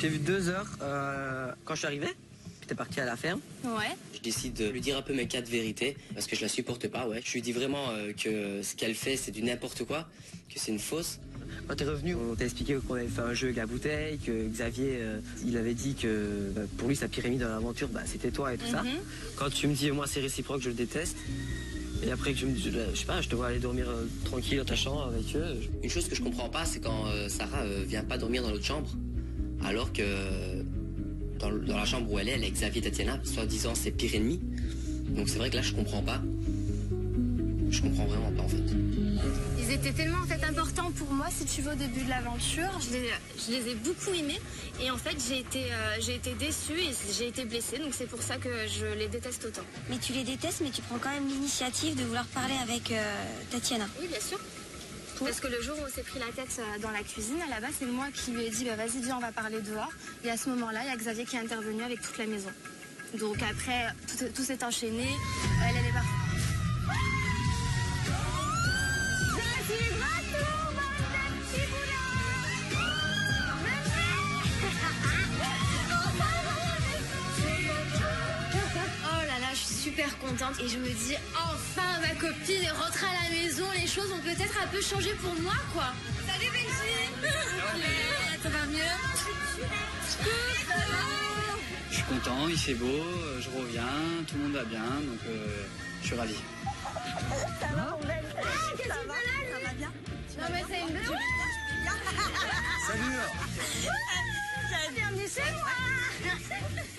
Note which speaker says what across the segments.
Speaker 1: t'ai vu 2 heures quand je suis arrivé. T'es parti à la ferme.
Speaker 2: Ouais.
Speaker 1: Je décide de lui dire un peu mes 4 vérités parce que je la supporte pas, ouais. Je lui dis vraiment que ce qu'elle fait c'est du n'importe quoi, que c'est une fausse. Quand t'es revenu, on t'a expliqué qu'on avait fait un jeu avec la bouteille, que Xavier, il avait dit que pour lui sa pyramide dans l'aventure, c'était toi et tout ça. Quand tu me dis moi c'est réciproque, je le déteste. Et après que je sais pas, je te vois aller dormir tranquille dans ta chambre avec eux. Une chose que je comprends pas, c'est quand Sarah vient pas dormir dans l'autre chambre, alors que dans la chambre où elle est avec Xavier et Tatiana, soi-disant ses pires ennemis. Donc c'est vrai que là je comprends pas. Je comprends vraiment pas en fait.
Speaker 2: Ils étaient tellement en fait importants pour moi, si tu veux, au début de l'aventure. Je les ai beaucoup aimés et en fait j'ai été déçue et j'ai été blessée, donc c'est pour ça que je les déteste autant.
Speaker 3: Mais tu les détestes, mais tu prends quand même l'initiative de vouloir parler avec Tatiana.
Speaker 2: Oui, bien sûr. Parce que le jour où on s'est pris la tête dans la cuisine, à la base, c'est moi qui lui ai dit vas-y, viens, on va parler dehors. Et à ce moment-là, il y a Xavier qui est intervenu avec toute la maison. Donc après, tout s'est enchaîné. Elle est partie. Je suis de retour, mon petit Oh là là, je suis super contente et je me dis enfin ma copine rentre à la maison, les choses ont peut-être un peu changé pour moi quoi. Salut Benji. Ça va mieux?
Speaker 4: Je suis content, il fait beau, je reviens, tout le monde va bien, donc je suis ravi.
Speaker 3: Ça va, on aime.
Speaker 2: Ça va bien. Non mais c'est une blague.
Speaker 5: Salut.
Speaker 3: Bienvenue chez moi.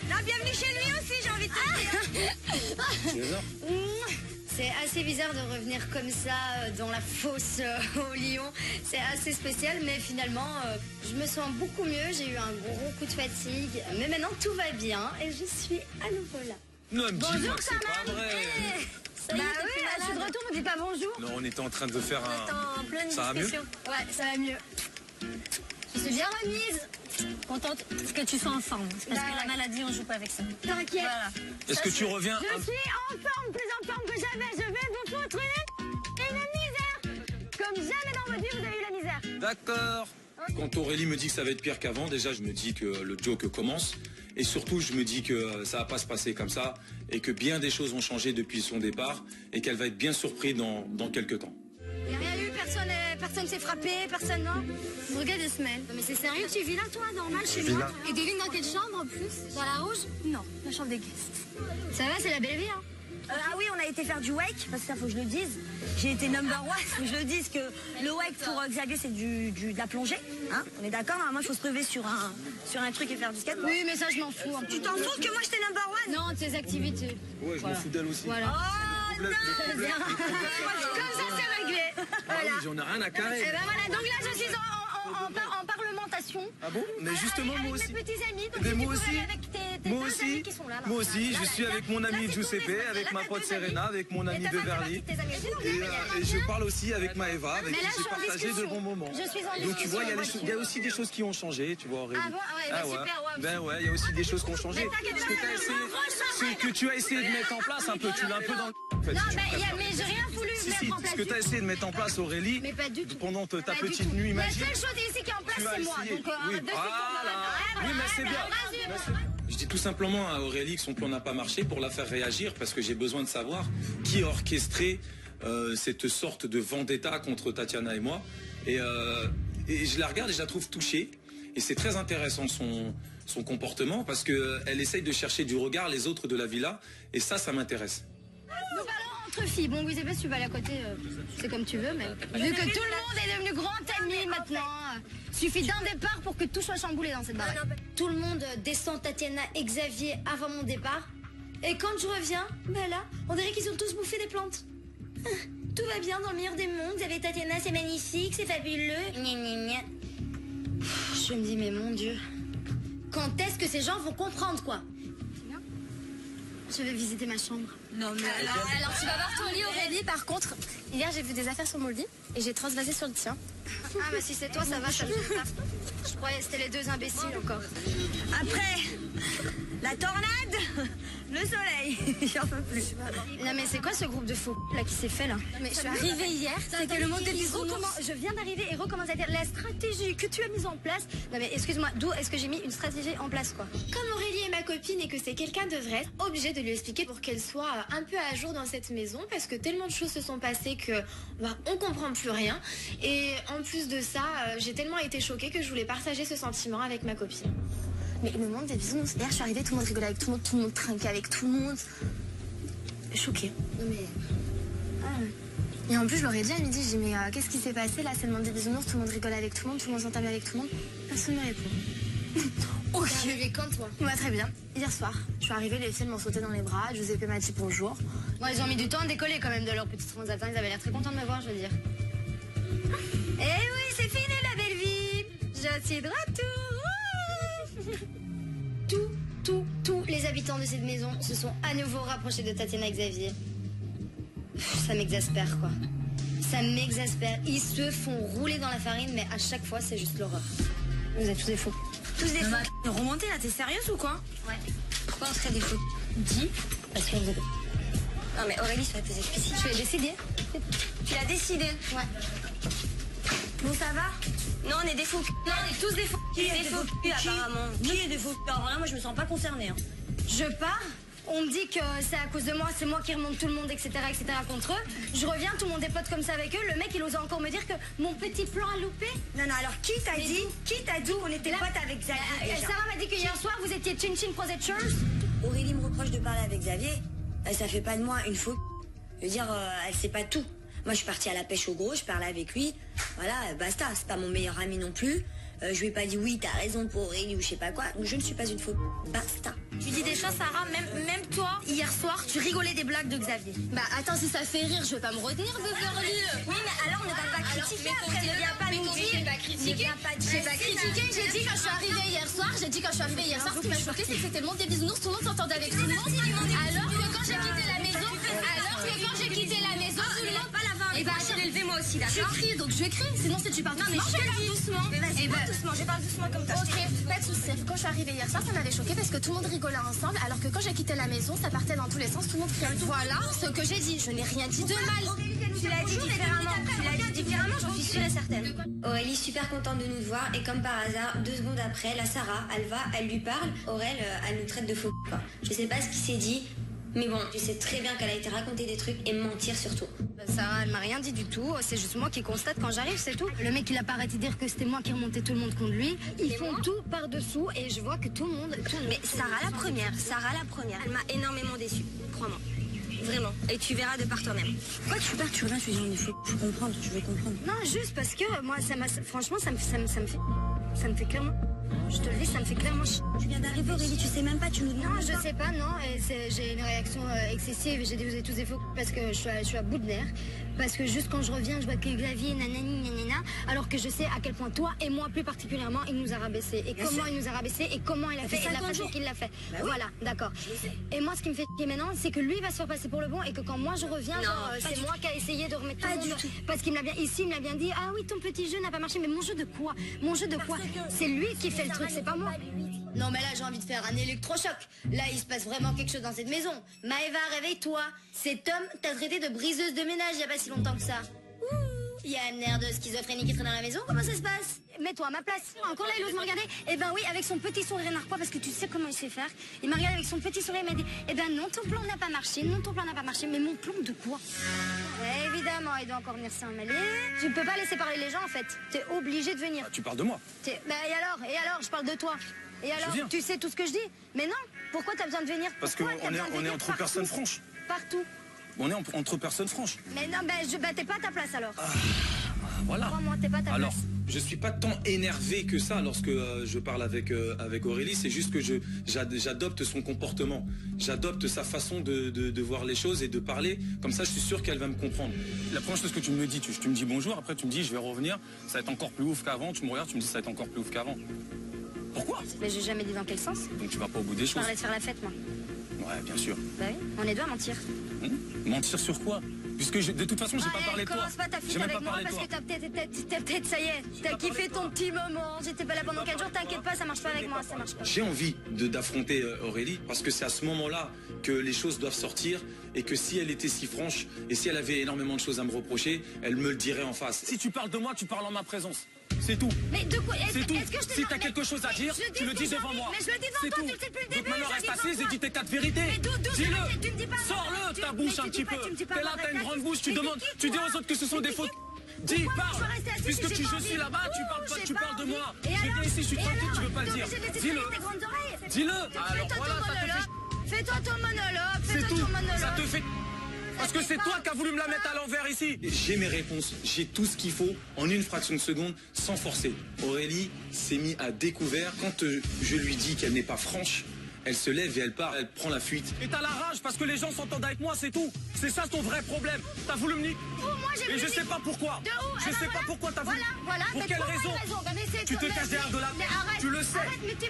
Speaker 3: Non, bienvenue chez lui aussi, j'ai envie de te dire.
Speaker 2: C'est assez bizarre de revenir comme ça dans la fosse au lion. C'est assez spécial, mais finalement, je me sens beaucoup mieux. J'ai eu un gros coup de fatigue. Mais maintenant, tout va bien et je suis à nouveau là.
Speaker 5: Non, me dis
Speaker 2: Bonjour,
Speaker 5: que c'est pas vrai.
Speaker 2: Ça y est, oui, je suis de retour, on dit pas bonjour.
Speaker 5: Non, on était en train de faire
Speaker 2: En pleine
Speaker 5: Ça va mieux?
Speaker 2: discussion. Ouais, ça va mieux. Je suis bien remise.
Speaker 3: Contente parce que tu sois en forme. Parce que la maladie, on joue pas avec ça.
Speaker 2: T'inquiète.
Speaker 3: Voilà.
Speaker 5: Est-ce que tu reviens
Speaker 3: Je suis en forme, plus en forme que jamais. Je vais vous foutre une misère. Comme jamais dans votre vie, vous avez eu la misère.
Speaker 5: D'accord. Quand Aurélie me dit que ça va être pire qu'avant, déjà, je me dis que le joke commence. Et surtout, je me dis que ça va pas se passer comme ça et que bien des choses ont changé depuis son départ et qu'elle va être bien surprise dans quelques temps.
Speaker 2: Il n'y a rien eu, personne s'est frappé, personne, non. Regarde des semaines. Mais c'est sérieux, tu vis là, toi, normal, chez moi. Et tu vis dans quelle chambre, en plus? Dans la rouge? Non, la chambre des guests. Ça va, c'est la belle vie, hein.
Speaker 3: Ah oui, on a été faire du wake, parce que ça faut que je le dise. J'ai été number one, faut que je le dise que le wake pour Xavier c'est de la plongée. Hein, on est d'accord? Moi il faut se lever sur un truc et faire du skate.
Speaker 2: Oui, mais ça je m'en fous.
Speaker 3: Tu t'en fous que moi j'étais number one?
Speaker 2: Non, de tes activités.
Speaker 5: Ouais, je m'en fous d'elle aussi.
Speaker 2: Voilà.
Speaker 3: Oh non.
Speaker 2: Comme ça c'est réglé.
Speaker 5: Ah oui, j'en ai rien à carrer.
Speaker 2: Et ben voilà, donc là je suis en parlementation.
Speaker 5: Ah bon? Mais justement, moi
Speaker 2: avec
Speaker 5: aussi.
Speaker 2: mes petits amis, donc
Speaker 5: Mais
Speaker 2: si
Speaker 5: moi
Speaker 2: tu peux
Speaker 5: aussi.
Speaker 2: aller avec tes
Speaker 5: Moi
Speaker 2: deux
Speaker 5: aussi,
Speaker 2: amis qui sont là.
Speaker 5: moi aussi,
Speaker 2: Là,
Speaker 5: je suis
Speaker 2: là,
Speaker 5: avec mon
Speaker 2: là,
Speaker 5: ami
Speaker 2: c'est ton
Speaker 5: Giuseppe,
Speaker 2: espace.
Speaker 5: avec
Speaker 2: Là,
Speaker 5: ma
Speaker 2: t'as
Speaker 5: pote
Speaker 2: deux amis.
Speaker 5: Serena, avec mon ami
Speaker 2: Et
Speaker 5: de
Speaker 2: t'as pas
Speaker 5: Verly.
Speaker 2: tes amis.
Speaker 5: Et je parle aussi avec Maëva, avec
Speaker 2: Mais
Speaker 5: qui
Speaker 2: là,
Speaker 5: j'ai
Speaker 2: je suis en
Speaker 5: partagé de
Speaker 2: discussion.
Speaker 5: bons moments.
Speaker 2: Je suis en
Speaker 5: Donc tu vois,
Speaker 2: discussion,
Speaker 5: il y a aussi des choses qui ont changé, tu vois, Aurélie.
Speaker 2: Ah bon? Ah ouais, super, ouais.
Speaker 5: Ben ouais, il y a aussi des choses qui ont changé. Ce que tu as essayé de mettre en place un peu, tu l'as un peu dans le... en fait,
Speaker 2: Non,
Speaker 5: si tu préfères.
Speaker 2: mais j'ai rien voulu
Speaker 5: Si,
Speaker 2: mettre en place.
Speaker 5: ce que tu as essayé de mettre en place, Aurélie,
Speaker 2: Mais pas du tout.
Speaker 5: pendant ta
Speaker 2: Pas du
Speaker 5: petite
Speaker 2: tout.
Speaker 5: nuit
Speaker 2: La
Speaker 5: magique.
Speaker 2: seule chose ici qui est en place,
Speaker 5: Tu as
Speaker 2: c'est moi.
Speaker 5: essayé.
Speaker 2: Donc,
Speaker 5: Oui,
Speaker 2: de suite,
Speaker 5: voilà. Oui, mais c'est bien. Je dis tout simplement à Aurélie que son plan n'a pas marché pour la faire réagir parce que j'ai besoin de savoir qui a orchestré cette sorte de vendetta contre Tatiana et moi. Et je la regarde et je la trouve touchée. Et c'est très intéressant son comportement parce qu'elle essaye de chercher du regard les autres de la villa. Et ça m'intéresse.
Speaker 2: Nous parlons entre filles. Bon, vous savez, si tu vas à côté, c'est comme tu veux, mais vu que tout le monde est devenu grand ami maintenant, suffit d'un départ pour que tout soit chamboulé dans cette baraque. Tout le monde descend Tatiana et Xavier avant mon départ. Et quand je reviens, ben là, on dirait qu'ils ont tous bouffé des plantes. Tout va bien dans le meilleur des mondes. Xavier et Tatiana, c'est magnifique, c'est fabuleux. Gna, gna, gna. Je me dis, mais mon Dieu, quand est-ce que ces gens vont comprendre, quoi? Je vais visiter ma chambre.
Speaker 3: Non mais
Speaker 2: Alors tu vas voir ton lit, Aurélie. Par contre, hier j'ai vu des affaires sur mon lit et j'ai transvasé sur le tien. Ah mais si c'est toi, ça va, ça me fait pas. Je croyais que c'était les deux imbéciles encore.
Speaker 3: après la tornade, Le soleil. J'en peux plus.
Speaker 2: Non mais c'est quoi ce groupe de faux là qui s'est fait là?
Speaker 3: Mais je suis arrivée hier, c'était le monde des bisounours.
Speaker 2: Je viens d'arriver et recommence à dire la stratégie que tu as mise en place. Non mais excuse-moi, d'où est-ce que j'ai mis une stratégie en place quoi?
Speaker 6: Comme Aurélie est ma copine et que c'est quelqu'un de vrai, obligé de lui expliquer pour qu'elle soit un peu à jour dans cette maison parce que tellement de choses se sont passées que on comprend plus rien. Et en plus de ça, j'ai tellement été choquée que je voulais partager ce sentiment avec ma copine.
Speaker 2: Mais le monde des bisounours, hier je suis arrivée, tout le monde rigolait avec tout le monde trinquait avec tout le monde. Choquée.
Speaker 6: Non mais... Et en plus, je leur ai dit à midi, j'ai dit, mais qu'est-ce qui s'est passé là? C'est le monde des bisounours, tout le monde rigole avec tout le monde s'entend avec tout le monde. Personne ne me répond.
Speaker 2: Ok.
Speaker 6: T'es arrivée quand toi?
Speaker 2: Bah, très bien. Hier soir, je suis arrivée, les filles m'ont sauté dans les bras, Giuseppe m'a dit bonjour. Bon, ils ont mis du temps à décoller quand même de leur petite transatlante, ils avaient l'air très contents de me voir, je veux dire. Eh oui, c'est fini la belle vie. Je suis de retour.
Speaker 6: Tous les habitants de cette maison se sont à nouveau rapprochés de Tatiana et Xavier. Ça m'exaspère quoi. Ça m'exaspère. Ils se font rouler dans la farine, mais à chaque fois c'est juste l'horreur. Vous êtes tous des faux.
Speaker 3: Tous des faux. Remontez là, t'es sérieuse ou quoi?
Speaker 2: Ouais.
Speaker 3: Pourquoi on serait des faux?
Speaker 2: Dis, parce que vous êtes...
Speaker 3: Non mais Aurélie, sois plus explicite.
Speaker 2: Je l'ai décidé.
Speaker 3: Tu l'as décidé?
Speaker 2: Ouais.
Speaker 3: Bon, ça va? Non, on est des faux.
Speaker 2: Non, on est tous des faux.
Speaker 3: Qui est des faux apparemment? Qui est des faux? Alors là, moi, je me sens pas concernée. Hein.
Speaker 2: Je pars, on me dit que c'est à cause de moi, c'est moi qui remonte tout le monde, etc., contre eux. Je reviens, tout le monde est pote comme ça avec eux. Le mec, il ose encore me dire que mon petit plan a loupé.
Speaker 3: Non, alors qui t'a dit qu'on était potes avec Xavier?
Speaker 2: Sarah m'a dit que hier soir, vous étiez chin-chin prosectures.
Speaker 3: Aurélie me reproche de parler avec Xavier. Ça fait pas de moi une faux. Je veux dire, elle sait pas tout. Moi, je suis partie à la pêche au gros, je parlais avec lui. Voilà, basta, c'est pas mon meilleur ami non plus. Je lui ai pas dit oui, t'as raison pour Aurélie ou je sais pas quoi. Donc je ne suis pas une faux. Basta.
Speaker 2: Tu dis des choses, Sarah, même toi, hier soir, tu rigolais des blagues de Xavier.
Speaker 6: Bah attends, si ça fait rire, je vais pas me retenir de faire rire.
Speaker 3: Oui, mais alors on ne va pas critiquer après. Ne viens pas nous dire.
Speaker 6: J'ai pas critiqué. J'ai pas critiqué, j'ai dit quand je suis arrivée hier soir, ce qui m'a choqué, c'est que c'était le monde des bisounours, tout le monde s'entendait avec tout le monde. Alors que quand j'ai quitté la maison, tout le monde pas la fin.
Speaker 3: Et bah je l'ai levé moi aussi, d'accord?
Speaker 6: Je crie, donc je crie, sinon si tu parles doucement,
Speaker 3: je parle doucement. Mais vas-y, doucement, je parle doucement comme toi.
Speaker 6: Ok, pas de soucis. Quand je suis arrivée hier soir, ça m'avait choqué parce que tout le monde rigolait ensemble, alors que quand j'ai quitté la maison, ça partait dans tous les sens, tout le monde criait. Voilà ce que j'ai dit, je n'ai rien dit de mal.
Speaker 3: Tu l'as dit différemment, j'en suis sûre et certaine.
Speaker 7: Aurélie super contente de nous voir et comme par hasard, 2 secondes après, la Sarah, elle lui parle, Aurel, elle nous traite de faux quoi. Je sais pas ce qui s'est dit, mais bon, je sais très bien qu'elle a été raconter des trucs et mentir surtout.
Speaker 2: Sarah, elle m'a rien dit du tout, c'est juste moi qui constate quand j'arrive, c'est tout. Le mec, il a pas arrêté de dire que c'était moi qui remontais tout le monde contre lui. Ils font tout par-dessous et je vois que tout le monde...
Speaker 3: Mais Sarah la première, elle m'a énormément déçue, crois-moi. Vraiment, et tu verras de par toi-même. Pourquoi tu pars, tu reviens, tu dis on est fou, je veux comprendre.
Speaker 2: Non, juste parce que moi, franchement, ça me fait clairement... Je te le dis, ça me fait clairement chier.
Speaker 3: Tu viens d'arriver Aurélie, tu sais même pas, tu nous demandes.
Speaker 2: Non, je sais pas, non. J'ai une réaction excessive. J'ai dit vous êtes tous des faux parce que je suis à bout de nerfs. Parce que juste quand je reviens, je vois que Xavier, nanani, nanana, alors que je sais à quel point toi et moi plus particulièrement, il nous a rabaissés. Et comment il nous a rabaissés et comment il a fait et la façon qu'il l'a fait.
Speaker 3: Bah oui.
Speaker 2: Voilà, d'accord. Et moi, ce qui me fait chier maintenant, c'est que lui va se faire passer pour le bon et que quand moi je reviens, c'est moi qui a essayé de remettre tout le monde. Parce qu'il me l'a bien, ici, il me l'a bien dit, ah oui, ton petit jeu n'a pas marché. Mais mon jeu de quoi? C'est lui qui fait le truc, c'est pas moi.
Speaker 6: Non mais là j'ai envie de faire un électrochoc. Là il se passe vraiment quelque chose dans cette maison. Maëva, réveille-toi. Cet homme t'a traité de briseuse de ménage il y a pas si longtemps que ça. Il y a un air de schizophrénie qui traîne dans la maison, comment ça se passe?
Speaker 2: Mets-toi à ma place. Encore là, il ose me regarder. Eh ben oui, avec son petit sourire narquois, parce que tu sais comment il sait faire. Il m'a regardé avec son petit sourire, il m'a dit, eh ben non, ton plan n'a pas marché, mais mon plan de quoi? Évidemment, il doit encore venir s'en mêler. Tu ne peux pas laisser parler les gens, en fait. T'es obligé de venir.
Speaker 5: Ah, tu parles de moi.
Speaker 2: Bah et alors, je parle de toi. Et alors, tu sais tout ce que je dis? Mais non, pourquoi t'as besoin de venir?
Speaker 5: Parce qu'on est entre personnes franches.
Speaker 2: Partout.
Speaker 5: On est entre personnes franches.
Speaker 2: Mais non, t'es pas à ta place alors.
Speaker 5: Voilà.
Speaker 2: Crois-moi, t'es pas à ta
Speaker 5: Alors,
Speaker 2: place.
Speaker 5: je suis pas tant énervé que ça lorsque je parle avec Aurélie. C'est juste que j'adopte son comportement. J'adopte sa façon de voir les choses et de parler. Comme ça, je suis sûr qu'elle va me comprendre. La première chose que tu me dis, tu me dis bonjour. Après, tu me dis, je vais revenir. Ça va être encore plus ouf qu'avant. Tu me regardes, tu me dis, ça va être encore plus ouf qu'avant. Pourquoi?
Speaker 2: Mais j'ai jamais dit dans quel sens.
Speaker 5: Donc tu vas pas au bout des
Speaker 2: Je
Speaker 5: choses.
Speaker 2: parlais de faire la fête, moi.
Speaker 5: Ouais, bien sûr.
Speaker 2: Bah oui, on est deux à mentir.
Speaker 5: Mentir sur quoi? Puisque de toute façon, j'ai pas parlé de toi.
Speaker 2: Commence pas ta fille avec moi parce que t'as peut-être, ça y est, t'as kiffé ton petit moment. J'étais pas là pendant 4 jours, t'inquiète pas, ça marche pas avec moi, ça marche pas.
Speaker 5: J'ai envie d'affronter Aurélie parce que c'est à ce moment-là que les choses doivent sortir et que si elle était si franche et si elle avait énormément de choses à me reprocher, elle me le dirait en face. Si tu parles de moi, tu parles en ma présence. C'est tout.
Speaker 2: Mais de quoi?
Speaker 5: C'est tout.
Speaker 2: Est-ce que je
Speaker 5: Si t'as quelque chose à dire, tu le dis devant moi.
Speaker 2: Mais je le dis devant toi, tu le sais depuis le début.
Speaker 5: Donc maintenant reste assise et dis tes 4 vérités. Dis-le. Sors-le ta bouche un petit peu. T'es là, t'as une grande bouche, tu demandes, tu dis aux autres que ce sont des fautes. Dis, parle. Puisque je suis là-bas, tu parles de moi. Je viens ici, je suis tranquille, tu veux pas le dire. Dis-le. Dis-le. Alors voilà, ça te fait.
Speaker 2: Fais-toi ton monologue.
Speaker 5: C'est tout. Ça te fait. Parce que c'est toi qui as voulu me la mettre à l'envers ici. J'ai mes réponses, j'ai tout ce qu'il faut en une fraction de seconde sans forcer. Aurélie s'est mise à découvert. Quand je lui dis qu'elle n'est pas franche, elle se lève et elle part, elle prend la fuite. Et t'as la rage parce que les gens s'entendent avec moi, c'est tout. C'est ça ton vrai problème. T'as voulu me niquer. Et je sais pas pourquoi. Je sais pas pourquoi t'as voulu.
Speaker 2: Voilà.
Speaker 5: Pour quelle raison? Tu te caches derrière de la... Tu le sais.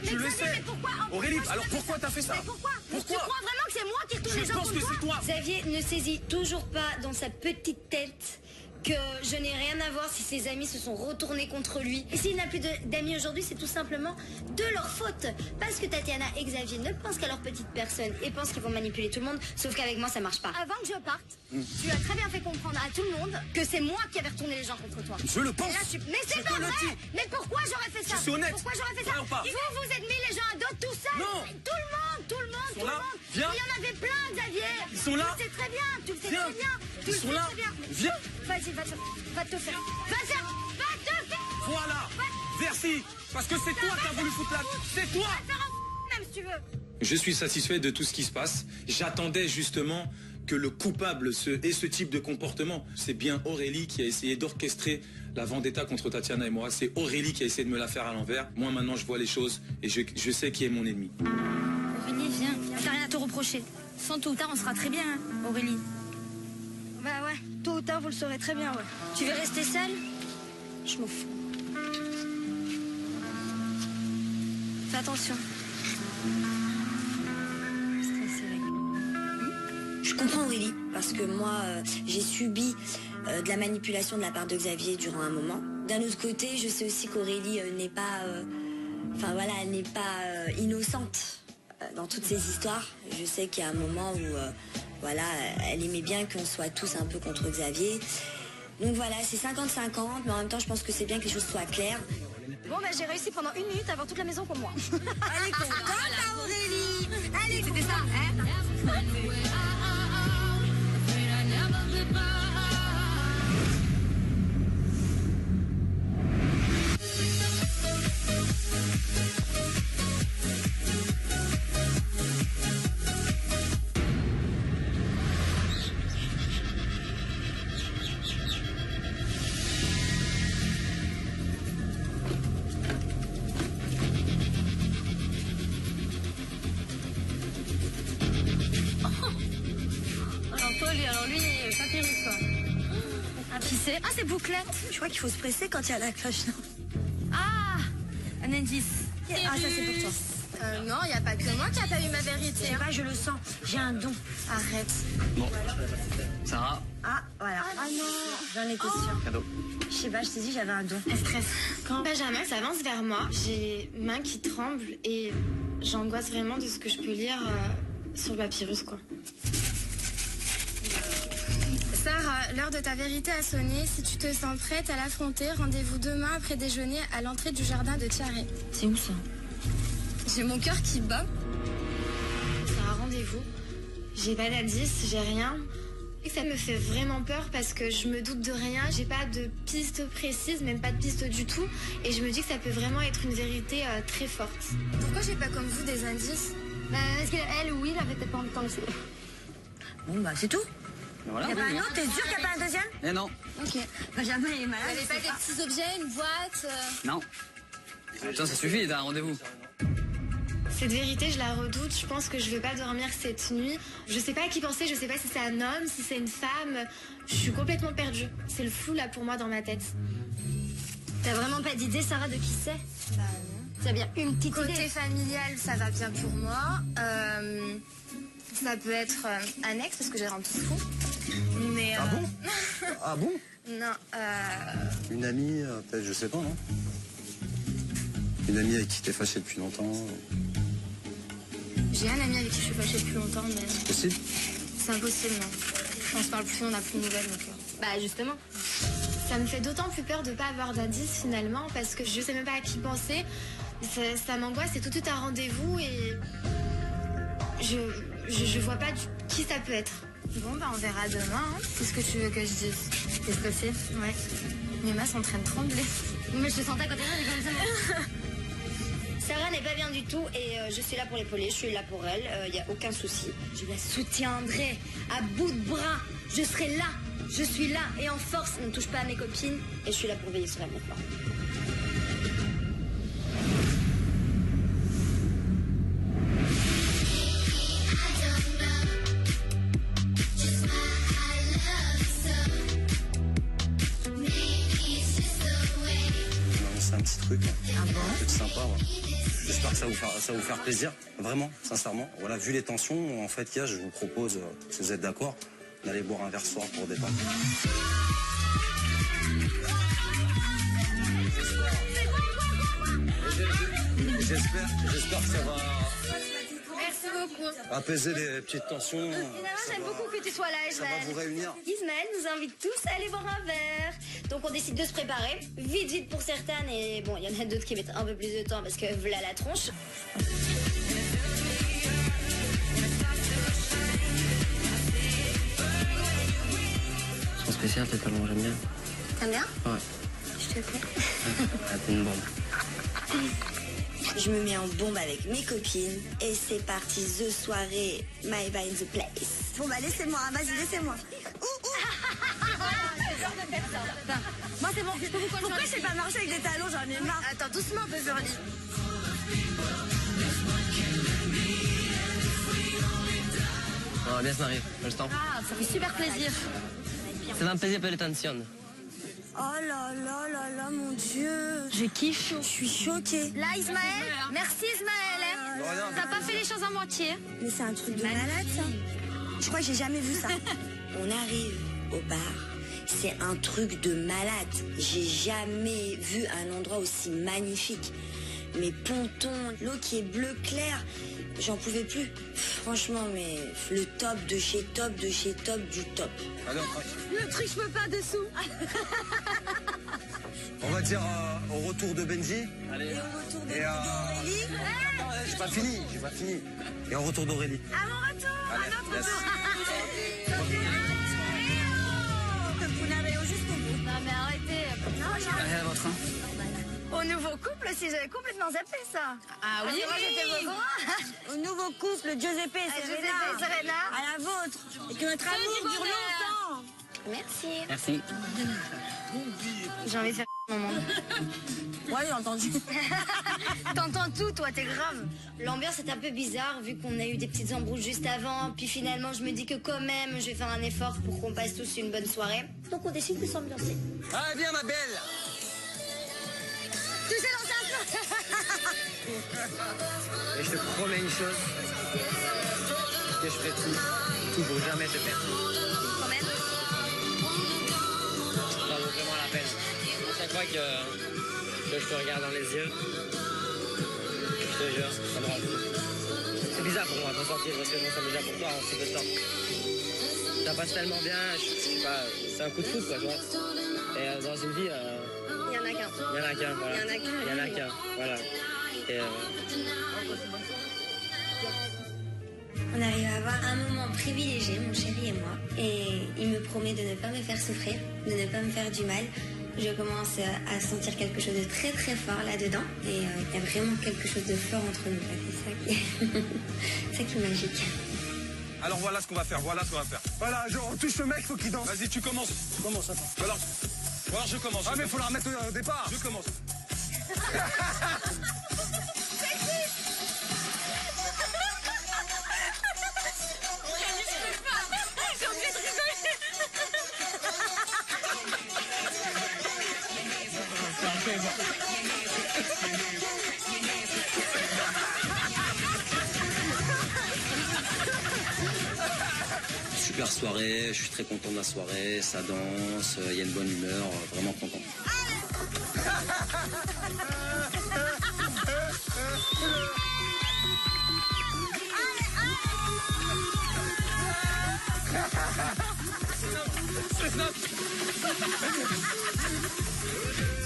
Speaker 5: Tu le sais. Aurélie, alors pourquoi t'as fait ça? Pourquoi?
Speaker 2: Tu crois vraiment que c'est moi qui retourne les gens contre toi?
Speaker 5: Je pense que c'est toi.
Speaker 3: Xavier ne saisit toujours pas dans sa petite tête que je n'ai rien à voir si ses amis se sont retournés contre lui. Et s'il n'a plus d'amis aujourd'hui, c'est tout simplement de leur faute. Parce que Tatiana et Xavier ne pensent qu'à leur petite personne et pensent qu'ils vont manipuler tout le monde, sauf qu'avec moi, ça marche pas.
Speaker 2: Avant que je parte, tu as très bien fait comprendre à tout le monde que c'est moi qui avais retourné les gens contre toi.
Speaker 5: Je le pense.
Speaker 2: Mais c'est pas vrai. Mais pourquoi j'aurais fait ça?
Speaker 5: Je suis honnête.
Speaker 2: Pourquoi j'aurais fait ça? Vous êtes mis les gens à dos tout seul.
Speaker 5: Non.
Speaker 2: Tout le monde.
Speaker 5: Viens.
Speaker 2: Il y en avait plein, Xavier.
Speaker 5: Ils sont là.
Speaker 2: Tu le sais très bien. Tu le sais très bien.
Speaker 5: Ils sont là. Viens.
Speaker 2: Vas-y, va te faire.
Speaker 5: Voilà. Merci. Parce que c'est toi qui as voulu foutre la... C'est toi.
Speaker 2: Même si tu veux.
Speaker 5: Je suis satisfait de tout ce qui se passe. J'attendais justement que le coupable ait ce type de comportement. C'est bien Aurélie qui a essayé d'orchestrer la vendetta contre Tatiana et moi. C'est Aurélie qui a essayé de me la faire à l'envers. Moi maintenant je vois les choses et je sais qui est mon ennemi.
Speaker 2: Aurélie, viens. T'as rien à te reprocher. Sans tôt ou tard, on sera très bien, hein, Aurélie. Bah ouais, tôt ou tard, vous le saurez très bien, ouais.
Speaker 3: Tu veux rester seule?
Speaker 2: Je m'en fous. Fais attention.
Speaker 3: Je comprends Aurélie, parce que moi, j'ai subi de la manipulation de la part de Xavier durant un moment. D'un autre côté, je sais aussi qu'Aurélie n'est pas... Enfin voilà, elle n'est pas innocente dans toutes ces histoires. Je sais qu'il y a un moment où... voilà, elle aimait bien qu'on soit tous un peu contre Xavier. Donc voilà, c'est 50-50, mais en même temps, je pense que c'est bien que les choses soient claires.
Speaker 2: Bon, bah j'ai réussi pendant 1 minute à avoir toute la maison pour moi.
Speaker 3: Elle est contente, Aurélie.
Speaker 2: Allez, c'était ça, hein? Alors lui, pas terrible quoi. Un pissé. Ah, c'est bouclette.
Speaker 3: Je crois qu'il faut se presser quand il y a la cloche, non?
Speaker 2: Ah, un indice.
Speaker 3: Ah, ça c'est pour toi.
Speaker 6: Non, il n'y a pas que moi qui n'a pas eu ma vérité.
Speaker 3: Je sais pas, je le sens. J'ai un don.
Speaker 6: Arrête.
Speaker 4: Bon. Sarah.
Speaker 3: Ah, voilà.
Speaker 2: Ah non.
Speaker 3: J'en étais sûre.
Speaker 4: Cadeau.
Speaker 3: Je sais pas, je t'ai dit, j'avais un don.
Speaker 6: Elle stresse. Quand Benjamin s'avance vers moi, j'ai les mains qui tremblent et j'angoisse vraiment de ce que je peux lire sur le papyrus, quoi. Sarah, l'heure de ta vérité a sonné. Si tu te sens prête à l'affronter, rendez-vous demain après déjeuner à l'entrée du jardin de Tiaré.
Speaker 3: C'est où ça?
Speaker 6: J'ai mon cœur qui bat. C'est un rendez-vous. J'ai pas d'indice, j'ai rien. Et ça me fait vraiment peur parce que je me doute de rien. J'ai pas de piste précise, même pas de piste du tout. Et je me dis que ça peut vraiment être une vérité très forte. Pourquoi j'ai pas comme vous des indices?
Speaker 2: Est-ce qu'elle ou il avait peut-être pas envie de t'en laisser?
Speaker 3: Bon, bah c'est tout.
Speaker 4: Voilà.
Speaker 3: Y'a pas un autre? T'es sûr qu'il n'y a pas un deuxième?
Speaker 4: Eh non.
Speaker 3: Ok. Benjamin, il est malade.
Speaker 6: Vous avez pas des petits objets, une boîte
Speaker 4: Non. Attends, ça suffit, t'as un rendez-vous.
Speaker 6: Cette vérité, je la redoute. Je pense que je vais pas dormir cette nuit. Je sais pas à qui penser, je sais pas si c'est un homme, si c'est une femme. Je suis complètement perdue. C'est le flou là pour moi dans ma tête.
Speaker 2: T'as vraiment pas d'idée, Sarah, de qui c'est?
Speaker 6: Bah non.
Speaker 2: T'as bien une petite
Speaker 6: Côté
Speaker 2: idée?
Speaker 6: familial, ça va bien pour moi. Ça peut être un ex parce que j'ai rendu fou. Mais.
Speaker 8: Ah bon? Ah bon?
Speaker 6: Non.
Speaker 8: Une amie, peut-être, je sais pas, non? Une amie avec qui t'es fâché depuis longtemps.
Speaker 6: J'ai un ami avec qui je suis fâchée depuis longtemps, mais
Speaker 8: Possible?
Speaker 6: c'est impossible, non. On se parle plus, on n'a plus de nouvelles, donc...
Speaker 2: Bah justement.
Speaker 6: Ça me fait d'autant plus peur de ne pas avoir d'indice finalement, parce que je sais même pas à qui penser. Ça m'angoisse, c'est tout de suite un rendez-vous et... Je vois pas qui ça peut être. Bon, bah on verra demain, hein. Qu'est-ce que tu veux que je dise? T'es stressée? Ouais. Mes mains sont en train de trembler.
Speaker 2: Mais je te sentais à côté de moi, comme ça.
Speaker 3: Sarah n'est pas bien du tout et je suis là pour l'épauler, je suis là pour elle, il n'y a aucun souci. Je la soutiendrai à bout de bras, je serai là, je suis là et en force, ne touche pas à mes copines et je suis là pour veiller sur elle maintenant.
Speaker 8: C'est un petit truc, un truc sympa. Ouais. J'espère que ça va vous faire plaisir, vraiment, sincèrement. Voilà, vu les tensions en fait qu'il y a, je vous propose, si vous êtes d'accord, d'aller boire un verre ce soir pour détendre. J'espère que ça va
Speaker 6: Merci beaucoup.
Speaker 8: apaiser les petites tensions.
Speaker 3: Finalement, j'aime beaucoup que tu sois là,
Speaker 8: Ça va vous réunir.
Speaker 3: Ismaël nous invite tous à aller boire un verre. Donc on décide de se préparer, vite pour certaines et bon, il y en a d'autres qui mettent un peu plus de temps parce que voilà la tronche.
Speaker 1: Son spécial, t'es tellement j'aime bien.
Speaker 3: T'aimes bien?
Speaker 1: Ouais.
Speaker 3: Je te plais.
Speaker 1: Ah, t'es une bombe.
Speaker 3: Je me mets en bombe avec mes copines et c'est parti, the soirée, my vibe in the place. Bon bah laissez-moi, vas-y laissez-moi.
Speaker 2: Moi c'est bon, je peux vous contrôler.
Speaker 3: Pourquoi je sais pas marcher avec des talons, j'en ai marre.
Speaker 2: Attends, doucement, Beverly.
Speaker 1: On va bien se marier, je le sens.
Speaker 2: Ah, ça fait super plaisir.
Speaker 1: Ça va me peser un peu les tensions.
Speaker 3: Oh là là là là, mon Dieu.
Speaker 2: Je kiffe.
Speaker 3: Je suis choquée.
Speaker 2: Là, Ismaël. Merci, Ismaël. T'as pas fait les choses à moitié.
Speaker 3: Mais c'est un truc de malade ça. Je crois que j'ai jamais vu ça. On arrive au bar. C'est un truc de malade. J'ai jamais vu un endroit aussi magnifique. Mes pontons, l'eau qui est bleu clair, j'en pouvais plus. Franchement, mais le top de chez top de chez top du top.
Speaker 8: Alors,
Speaker 2: Ne triche pas dessous.
Speaker 8: on va dire au retour de Benji.
Speaker 1: Allez.
Speaker 3: Et au retour
Speaker 8: Et
Speaker 3: d'Aurélie.
Speaker 8: j'ai pas fini. Et au retour d'Aurélie.
Speaker 2: À mon retour.
Speaker 8: Allez, yes.
Speaker 3: Vous n'avez jusqu'au bout.
Speaker 2: Non, mais arrêtez.
Speaker 4: Rien à votre.
Speaker 2: Au nouveau couple, si j'avais complètement zappé ça. Ah oui, moi j'étais au courant.
Speaker 3: Au nouveau couple, Giuseppe et
Speaker 2: Giuseppe
Speaker 3: Serena.
Speaker 2: et Serena.
Speaker 3: À la vôtre. Et que notre amour dure longtemps.
Speaker 2: Merci.
Speaker 1: Merci.
Speaker 2: J'ai envie de faire mon monde.
Speaker 3: Ouais, j'ai entendu.
Speaker 2: T'entends tout, toi, t'es grave.
Speaker 3: L'ambiance est un peu bizarre vu qu'on a eu des petites embrouilles juste avant. Puis finalement, je me dis que quand même, je vais faire un effort pour qu'on passe tous une bonne soirée. Donc on décide de s'ambiancer.
Speaker 8: Allez, viens ma belle.
Speaker 2: Tu sais lancer
Speaker 1: Et je te promets une chose. Que je ferai tout pour jamais te perdre.
Speaker 2: quand même.
Speaker 1: Ça vaut vraiment la peine. À chaque fois que je te regarde dans les yeux, je te jure, ça me rend fou. C'est bizarre pour moi de ressentir parce que je me sens déjà pour toi en si peu de temps. Ça passe tellement bien, je sais pas, c'est un coup de foudre quoi, tu vois. Et dans une vie,
Speaker 2: Il y en a qu'un.
Speaker 1: il y en a qu'un, voilà.
Speaker 2: Il y en a qu'un.
Speaker 1: Il y en a qu'un, voilà. Et
Speaker 7: On arrive à avoir un moment privilégié, mon chéri et moi. Et il me promet de ne pas me faire souffrir, de ne pas me faire du mal. Je commence à sentir quelque chose de très très fort là-dedans. Et il y a vraiment quelque chose de fort entre nous. C'est ça qui est magique.
Speaker 5: Alors voilà ce qu'on va faire,
Speaker 8: Voilà, genre on touche le mec, faut qu'il danse.
Speaker 5: Vas-y, tu commences.
Speaker 8: Commence, attends.
Speaker 5: Alors je commence.
Speaker 8: Ah mais faut la remettre au départ.
Speaker 5: Je commence.
Speaker 8: Super soirée, je suis très content de la soirée, ça danse, il y a une bonne humeur, vraiment content.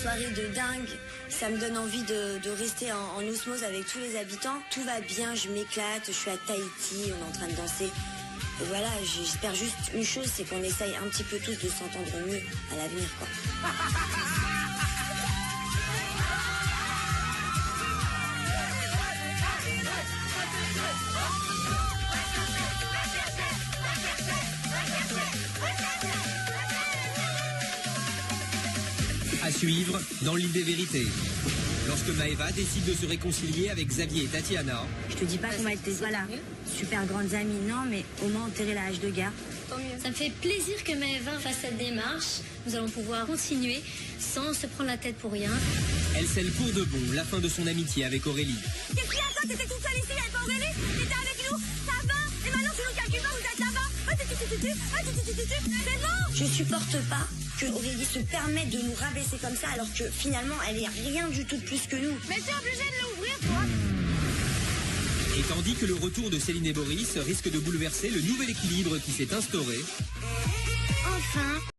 Speaker 3: soirée de dingue. Ça me donne envie de rester en osmose avec tous les habitants. Tout va bien, je m'éclate, je suis à Tahiti, on est en train de danser. Et voilà, j'espère juste une chose, c'est qu'on essaye un petit peu tous de s'entendre mieux à l'avenir, quoi.
Speaker 9: À suivre dans l'île des vérités. Lorsque Maëva décide de se réconcilier avec Xavier et Tatiana.
Speaker 3: Je te dis pas qu'on va être super grandes amies, non, mais au moins enterrer la hache de gare.
Speaker 7: Ça me fait plaisir que Maëva fasse cette démarche. Nous allons pouvoir continuer sans se prendre la tête pour rien.
Speaker 9: Elle scelle pour de bon la fin de son amitié avec Aurélie.
Speaker 3: Qu'est-ce qu'il y a, toi? T'étais toute seule ici, il n'y avait pas Aurélie? T'étais avec nous? Ça va? Et maintenant, tu nous calcules pas, vous êtes là-bas? C'est bon? Je supporte pas que Aurélie se permette de nous rabaisser comme ça alors que finalement elle est rien du tout de plus que nous.
Speaker 2: Mais t'es obligé de l'ouvrir, toi.
Speaker 9: Et tandis que le retour de Céline et Boris risque de bouleverser le nouvel équilibre qui s'est instauré.
Speaker 2: Enfin.